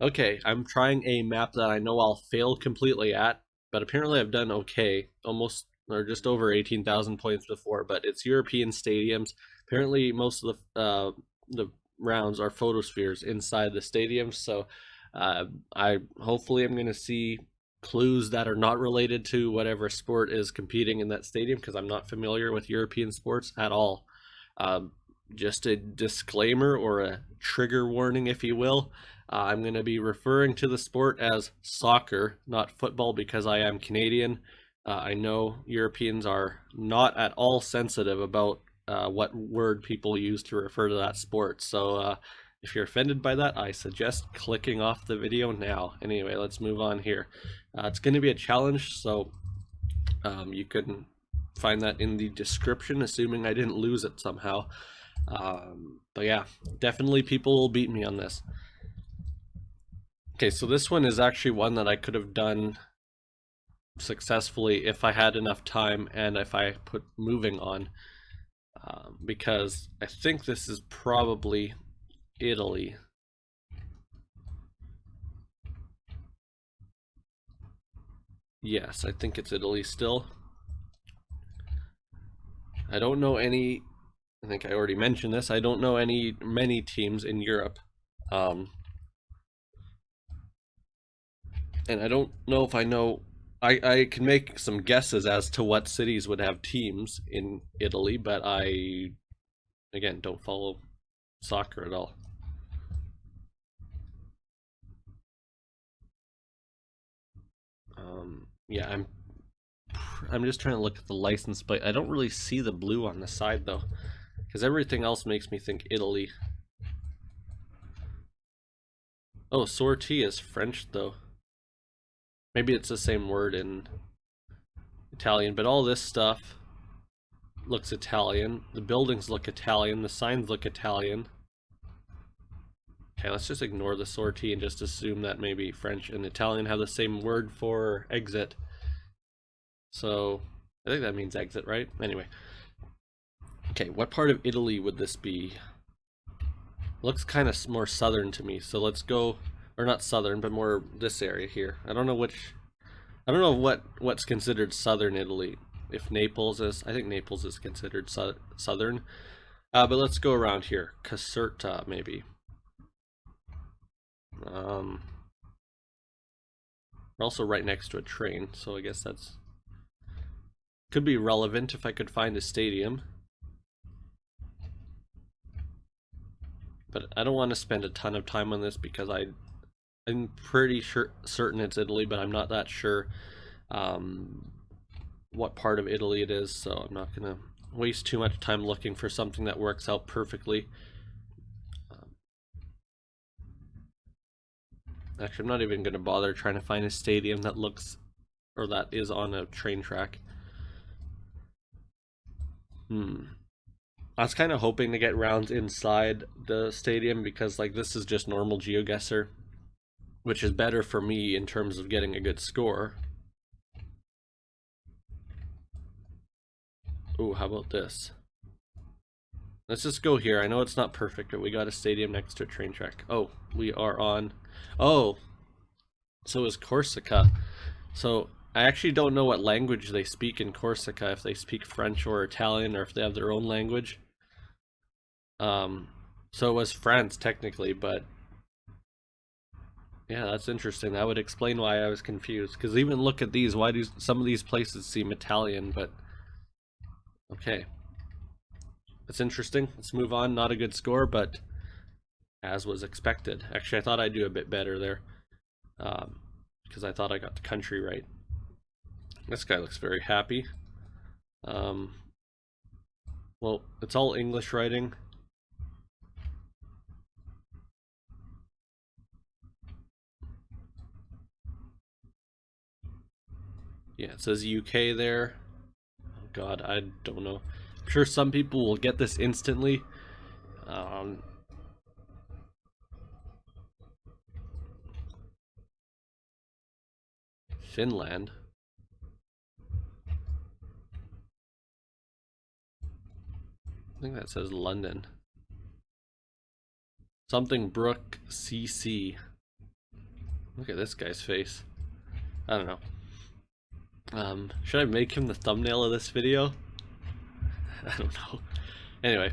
Okay, I'm trying a map that I know I'll fail completely at, but apparently I've done okay, almost or just over 18,000 points before. But it's European stadiums. Apparently, most of the rounds are photospheres inside the stadiums. So, uh, I hopefully I'm going to see clues that are not related to whatever sport is competing in that stadium because I'm not familiar with European sports at all. Um, just a disclaimer or a trigger warning, if you will. I'm going to be referring to the sport as soccer, not football, because I am Canadian. I know Europeans are not at all sensitive about what word people use to refer to that sport. So if you're offended by that, I suggest clicking off the video now. Anyway, let's move on here. It's going to be a challenge, so you can find that in the description, assuming I didn't lose it somehow. But yeah, definitely people will beat me on this. Okay, so this one is actually one that I could have done successfully if I had enough time and if I put moving on, because I think this is probably Italy. Yes, I think it's Italy still. I don't know any, I think I already mentioned this, I don't know many teams in Europe. Um, and I don't know if I know. I can make some guesses as to what cities would have teams in Italy, but I again don't follow soccer at all. Yeah, I'm just trying to look at the license plate. I don't really see the blue on the side though, because everything else makes me think Italy. Oh, sortie is French though. Maybe it's the same word in Italian, but all this stuff looks Italian. The buildings look Italian. The signs look Italian. Okay, let's just ignore the sortie and just assume that maybe French and Italian have the same word for exit. So, I think that means exit, right? Anyway. Okay, what part of Italy would this be? Looks kind of more southern to me, so let's go, or not southern, but more this area here. I don't know what's considered southern Italy. If Naples is, I think Naples is considered southern. But let's go around here. Caserta, maybe. Um, we're also right next to a train, so I guess that's could be relevant if I could find a stadium. But I don't want to spend a ton of time on this because I'm pretty certain it's Italy, but I'm not that sure um, what part of Italy it is, so I'm not gonna waste too much time looking for something that works out perfectly. Actually, I'm not even gonna bother trying to find a stadium that looks or that is on a train track. I was kind of hoping to get rounds inside the stadium because like this is just normal GeoGuessr, which is better for me in terms of getting a good score. Ooh, how about this? Let's just go here. I know it's not perfect, but we got a stadium next to a train track. Oh, we are on. Oh, so is Corsica. So I actually don't know what language they speak in Corsica, if they speak French or Italian or if they have their own language. Um, so it was France technically, but yeah, that's interesting. That would explain why I was confused. Because even look at these. Why do some of these places seem Italian? But okay, that's interesting. Let's move on. Not a good score, but as was expected. Actually, I thought I'd do a bit better there because I thought I got the country right. This guy looks very happy. Um, well, it's all English writing. Yeah, it says UK there. Oh God, I don't know. I'm sure some people will get this instantly. Um, Finland. I think that says London. Something Brook CC. Look at this guy's face. I don't know. Should I make him the thumbnail of this video? I don't know. Anyway.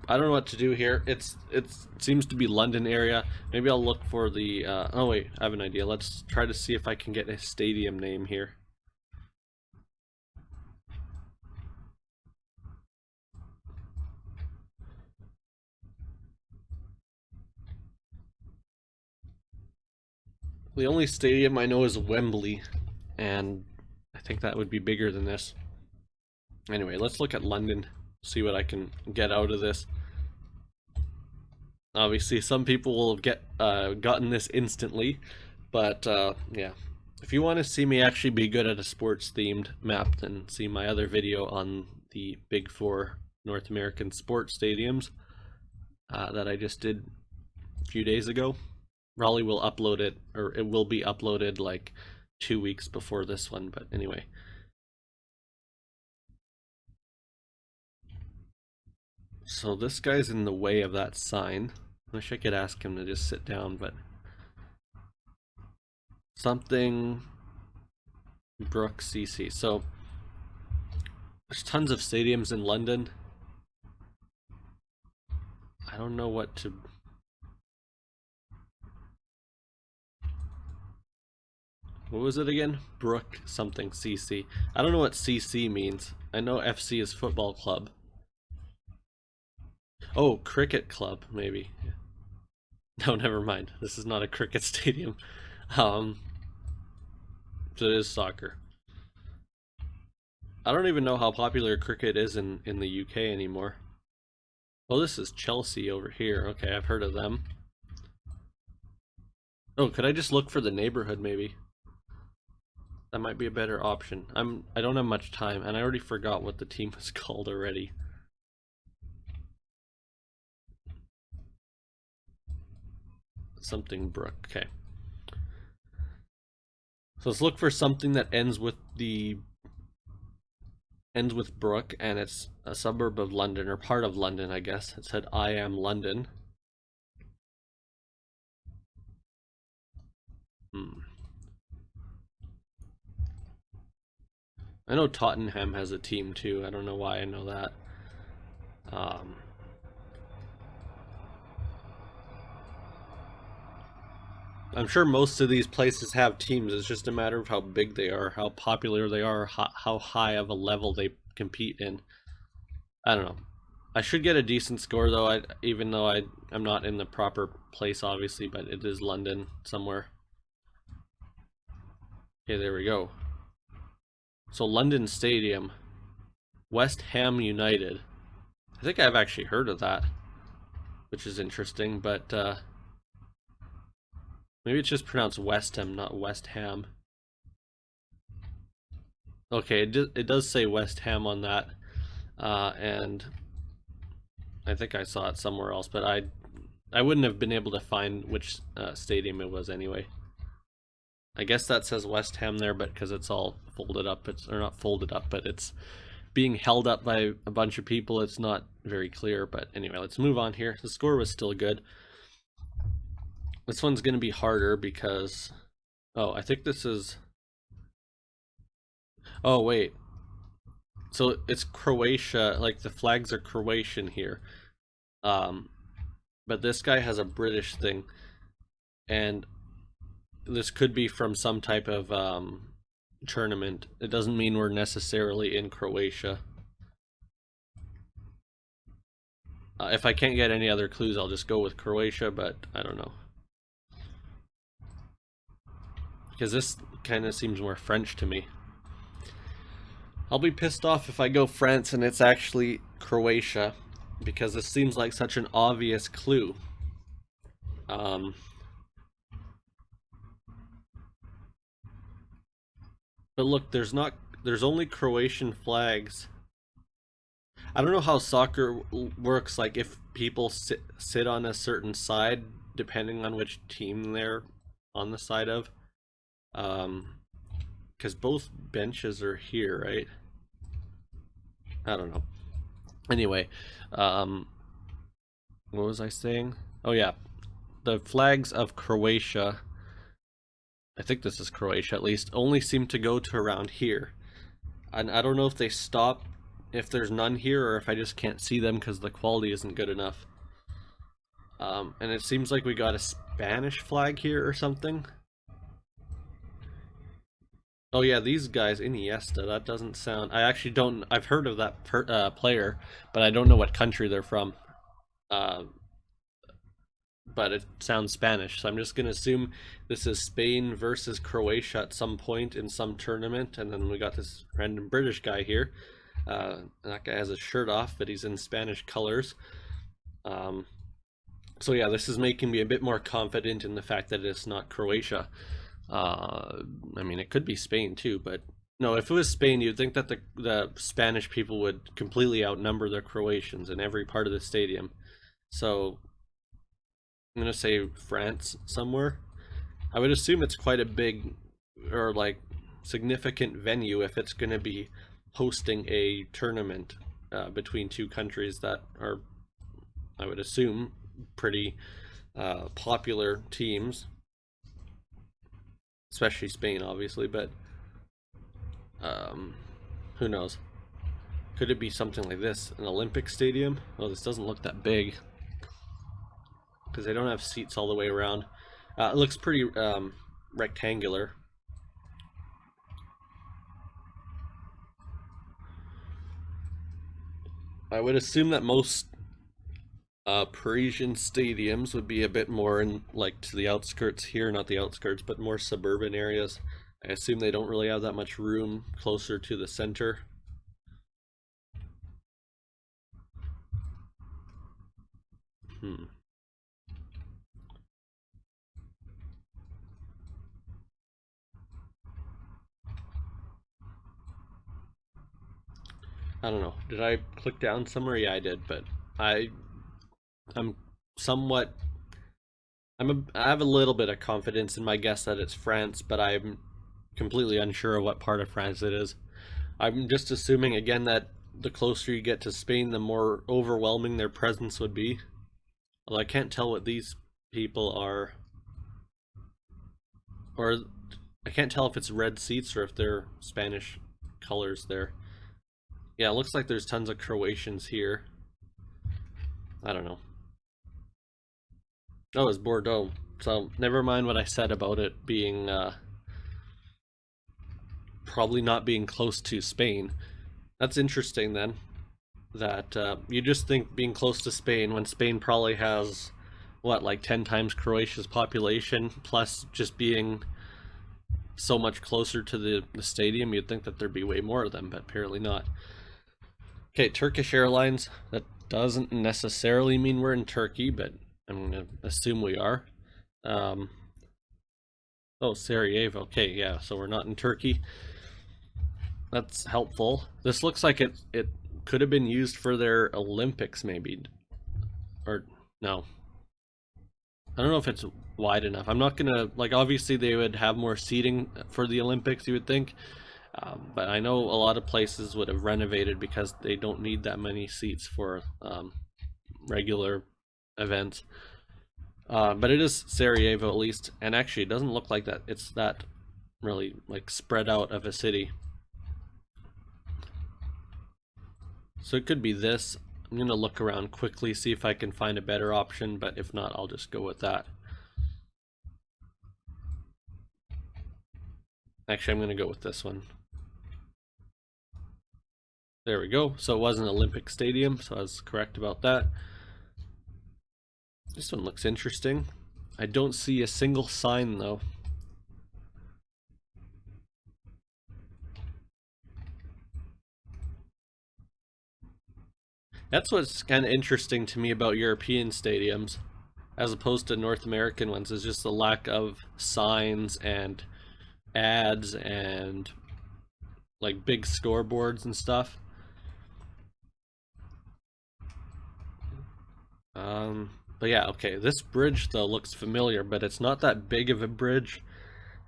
I don't know what to do here. It seems to be London area. Maybe I'll look for the oh wait, I have an idea. Let's try to see if I can get a stadium name here. The only stadium I know is Wembley, and I think that would be bigger than this. Anyway, let's look at London, see what I can get out of this. Obviously, some people will have gotten this instantly, but yeah. If you want to see me actually be good at a sports-themed map, then see my other video on the Big Four North American sports stadiums that I just did a few days ago. Raleigh will upload it, or it will be uploaded like 2 weeks before this one, but anyway. So this guy's in the way of that sign. I wish I could ask him to just sit down, but something Brook CC. So there's tons of stadiums in London. I don't know what to... What was it again? Brook something CC. I don't know what CC means. I know FC is football club. Oh, cricket club, maybe. No, never mind. This is not a cricket stadium. So it is soccer. I don't even know how popular cricket is in the UK anymore. Oh, this is Chelsea over here. Okay, I've heard of them. Oh, could I just look for the neighborhood maybe? That might be a better option. I don't have much time, and I already forgot what the team was called already. Something Brook. Okay. So let's look for something that ends with Brook, and it's a suburb of London, or part of London, I guess. It said I am London. I know Tottenham has a team too. I don't know why I know that. I'm sure most of these places have teams. It's just a matter of how big they are, how popular they are, how high of a level they compete in. I don't know. I should get a decent score though, even though I'm not in the proper place obviously, but it is London somewhere. Okay, there we go. So London Stadium, West Ham United. I think I've actually heard of that, which is interesting, but maybe it's just pronounced West Ham, not West Ham. Okay, it does say West Ham on that, and I think I saw it somewhere else, but I wouldn't have been able to find which stadium it was anyway. I guess that says West Ham there, but because it's all folded up, or not folded up, but it's being held up by a bunch of people, it's not very clear. But anyway, let's move on here. The score was still good. This one's going to be harder because... Oh, I think this is... Oh, wait. So it's Croatia, like the flags are Croatian here. But this guy has a British thing. And this could be from some type of tournament. It doesn't mean we're necessarily in Croatia. If I can't get any other clues, I'll just go with Croatia, but I don't know. Because this kind of seems more French to me. I'll be pissed off if I go France and it's actually Croatia, because this seems like such an obvious clue. But look, there's only Croatian flags. I don't know how soccer works, like if people sit on a certain side, depending on which team they're on the side of. Because both benches are here, right? I don't know. Anyway, what was I saying? Oh yeah, the flags of Croatia, I think this is Croatia at least, only seem to go to around here. And I don't know if they stop if there's none here or if I just can't see them because the quality isn't good enough. And it seems like we got a Spanish flag here or something. Oh yeah, these guys, Iniesta, that doesn't sound... I actually don't... I've heard of that player, but I don't know what country they're from. But it sounds Spanish, so I'm just going to assume this is Spain versus Croatia at some point in some tournament, and then we got this random British guy here. That guy has his shirt off, but he's in Spanish colors. So yeah, this is making me a bit more confident in the fact that it's not Croatia. I mean, it could be Spain too, but no, if it was Spain, you'd think that the Spanish people would completely outnumber the Croatians in every part of the stadium. So I'm gonna say France somewhere. I would assume it's quite a big or like significant venue if it's gonna be hosting a tournament between two countries that are, I would assume, pretty popular teams, especially Spain, obviously. But who knows? Could it be something like this, an Olympic stadium? Oh, this doesn't look that big because they don't have seats all the way around. It looks pretty rectangular. I would assume that most Parisian stadiums would be a bit more in like to the outskirts here, not the outskirts, but more suburban areas. I assume they don't really have that much room closer to the center. I don't know. Did I click down somewhere? Yeah, I did, but I I'm somewhat I have a little bit of confidence in my guess that it's France, but I'm completely unsure of what part of France it is. I'm just assuming again that the closer you get to Spain, the more overwhelming their presence would be. Although I can't tell what these people are, or I can't tell if it's red seats or if they're Spanish colors there. Yeah, it looks like there's tons of Croatians here. I don't know. Oh, it's Bordeaux. So never mind what I said about it being probably not being close to Spain. That's interesting then. That you just think being close to Spain when Spain probably has what, like 10 times Croatia's population, plus just being so much closer to the stadium, you'd think that there'd be way more of them, but apparently not. Okay, Turkish Airlines. That doesn't necessarily mean we're in Turkey, but I'm gonna assume we are. Oh, Sarajevo. Okay, yeah, so we're not in Turkey. That's helpful. This looks like it could have been used for their Olympics, maybe. Or no. I don't know if it's wide enough. I'm not gonna, like, obviously they would have more seating for the Olympics, you would think. But I know a lot of places would have renovated because they don't need that many seats for regular events. But it is Sarajevo at least, and actually it doesn't look like that it's that really like spread out of a city. So it could be this. I'm gonna look around quickly, see if I can find a better option, but if not, I'll just go with that. Actually, I'm gonna go with this one. There we go. So it was an Olympic stadium, so I was correct about that. This one looks interesting. I don't see a single sign though. That's what's kind of interesting to me about European stadiums, as opposed to North American ones, is just the lack of signs and ads and like big scoreboards and stuff. But yeah, okay, this bridge though looks familiar, but it's not that big of a bridge,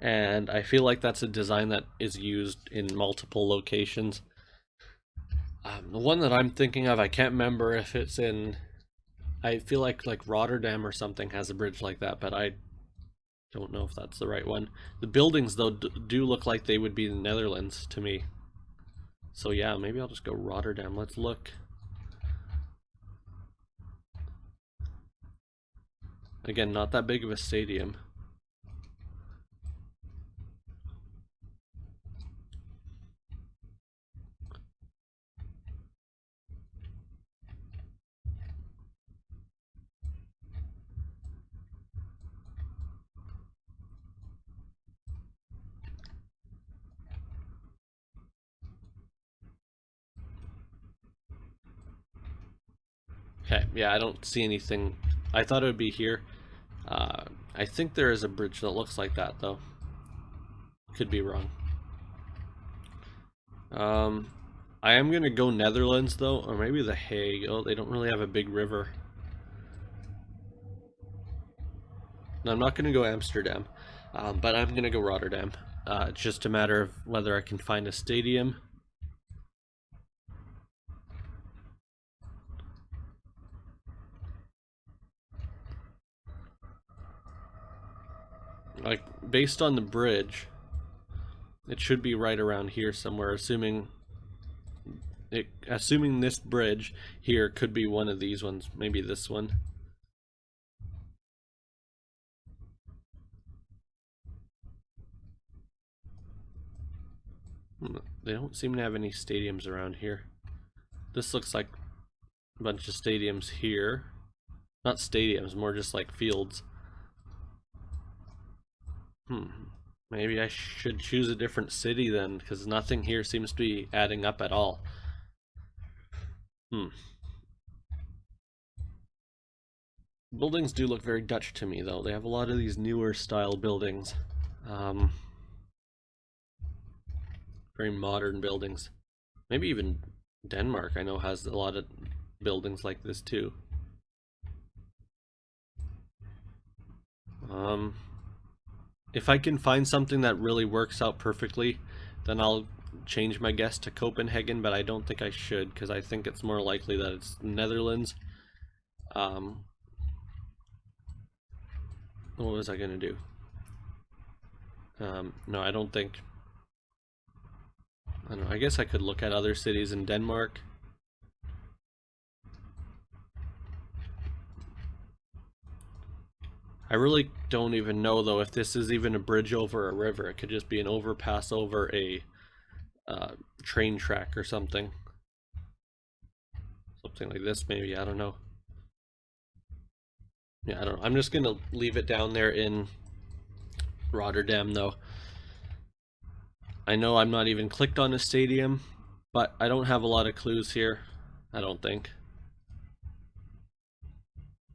and I feel like that's a design that is used in multiple locations. The one that I'm thinking of, I can't remember if it's in. I feel like Rotterdam or something has a bridge like that, but I don't know if that's the right one. The buildings though do look like they would be the Netherlands to me. So yeah, maybe I'll just go Rotterdam. Let's look. Again, not that big of a stadium. Okay, yeah, I don't see anything. I thought it would be here. I think there is a bridge that looks like that, though. Could be wrong. I am gonna go Netherlands, though, or maybe The Hague. Oh, they don't really have a big river. No, I'm not gonna go Amsterdam, but I'm gonna go Rotterdam. It's just a matter of whether I can find a stadium. Like, based on the bridge, it should be right around here somewhere, assuming this bridge here could be one of these ones, maybe this one. They don't seem to have any stadiums around here. This looks like a bunch of stadiums here. Not stadiums, more just like fields. Maybe I should choose a different city then, because nothing here seems to be adding up at all. Buildings do look very Dutch to me, though. They have a lot of these newer style buildings. Very modern buildings. Maybe even Denmark, I know, has a lot of buildings like this too. If I can find something that really works out perfectly, then I'll change my guess to Copenhagen, but I don't think I should, because I think it's more likely that it's Netherlands. What was I gonna do? No, I don't think. I don't know. I guess I could look at other cities in Denmark. I really don't even know though if this is even a bridge over a river. It could just be an overpass over a train track or something. Something like this maybe, I don't know. Yeah, I don't know. I'm just gonna leave it down there in Rotterdam though. I know I'm not even clicked on a stadium, but I don't have a lot of clues here, I don't think.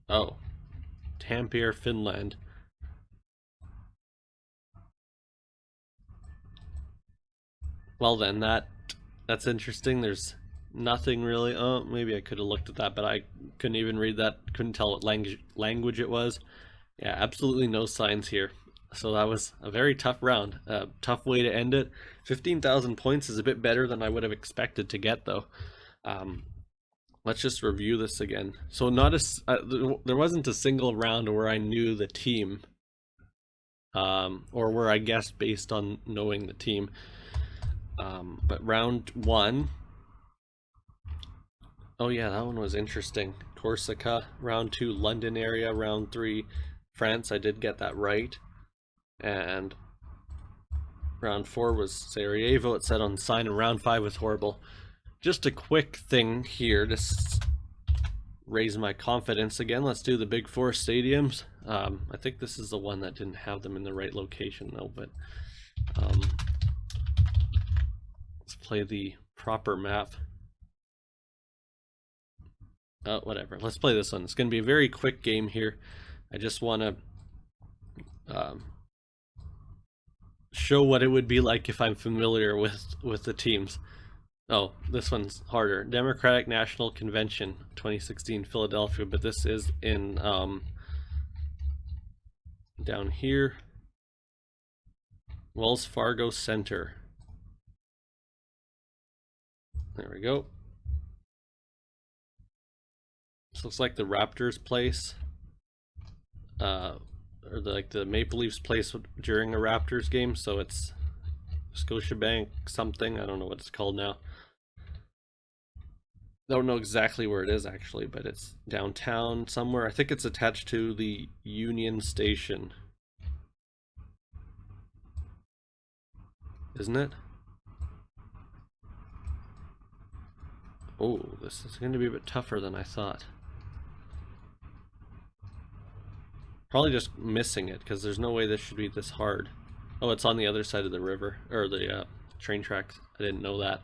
Oh, Tampere, Finland. Well then, that's interesting. There's nothing really. Oh, maybe I could have looked at that, but I couldn't even read that. Couldn't tell what language it was. Yeah, absolutely no signs here. So that was a very tough round. Tough way to end it. 15,000 points is a bit better than I would have expected to get, though. Let's just review this again. So there wasn't a single round where I knew the team, or where I guessed based on knowing the team. But round one, oh yeah, that one was interesting. Corsica. Round two, London area. Round three, France. I did get that right. And round four was Sarajevo. It said on the sign, and round five was horrible. Just a quick thing here to raise my confidence again. Let's do the big four stadiums. I think this is the one that didn't have them in the right location though, but let's play the proper map. Whatever. Let's play this one. It's going to be a very quick game here. I just want to show what it would be like if I'm familiar with the teams. Oh, this one's harder. Democratic National Convention, 2016, Philadelphia, but this is in down here. Wells Fargo Center. There we go. This looks like the Raptors place, or the Maple Leafs place during a Raptors game. So it's Scotiabank something. I don't know what it's called now. Don't know exactly where it is actually, but it's downtown somewhere. I think it's attached to the Union Station, isn't it? Oh, this is going to be a bit tougher than I thought. Probably just missing it, because there's no way this should be this hard. Oh, it's on the other side of the river, or the train tracks. I didn't know that.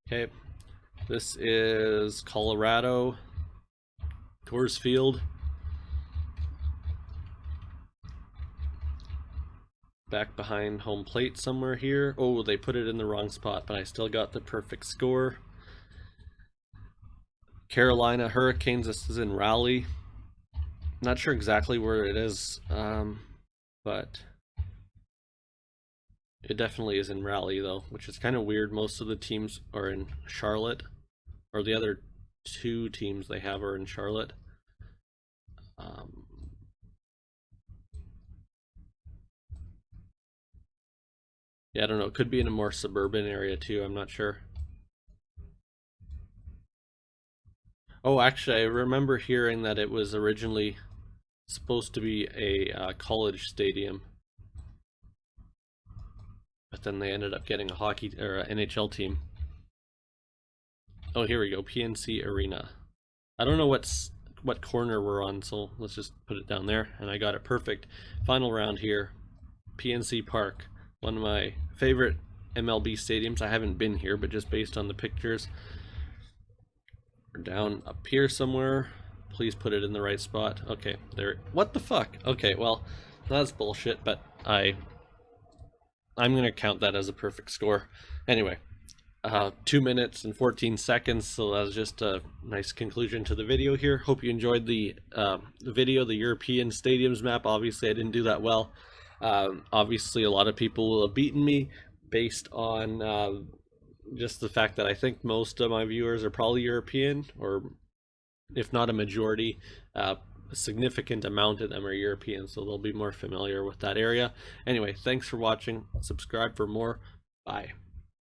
Okay, this is Colorado, Coors Field. Back behind home plate somewhere here. Oh, they put it in the wrong spot, but I still got the perfect score. Carolina Hurricanes, this is in Raleigh. Not sure exactly where it is, but it definitely is in Raleigh though, which is kind of weird. Most of the teams are in Charlotte, or the other two teams they have are in Charlotte. Yeah, I don't know. It could be in a more suburban area too. I'm not sure. Oh, actually, I remember hearing that it was originally supposed to be a college stadium, but then they ended up getting a hockey or an NHL team. Oh, here we go, Pnc Arena. I don't know what corner we're on, so let's just put it down there, and I got it perfect. Final round here, Pnc Park, one of my favorite MLB stadiums. I haven't been here, but just based on the pictures. We're down up here somewhere. Please put it in the right spot. Okay, there. What the fuck? Okay, well, that's bullshit, but I'm gonna count that as a perfect score. Anyway, 2 minutes and 14 seconds, so that was just a nice conclusion to the video here. Hope you enjoyed the video, the European stadiums map. Obviously, I didn't do that well. Obviously, a lot of people will have beaten me based on just the fact that I think most of my viewers are probably European, or if not a majority, a significant amount of them are European, so they'll be more familiar with that area. Anyway, thanks for watching. Subscribe for more. Bye.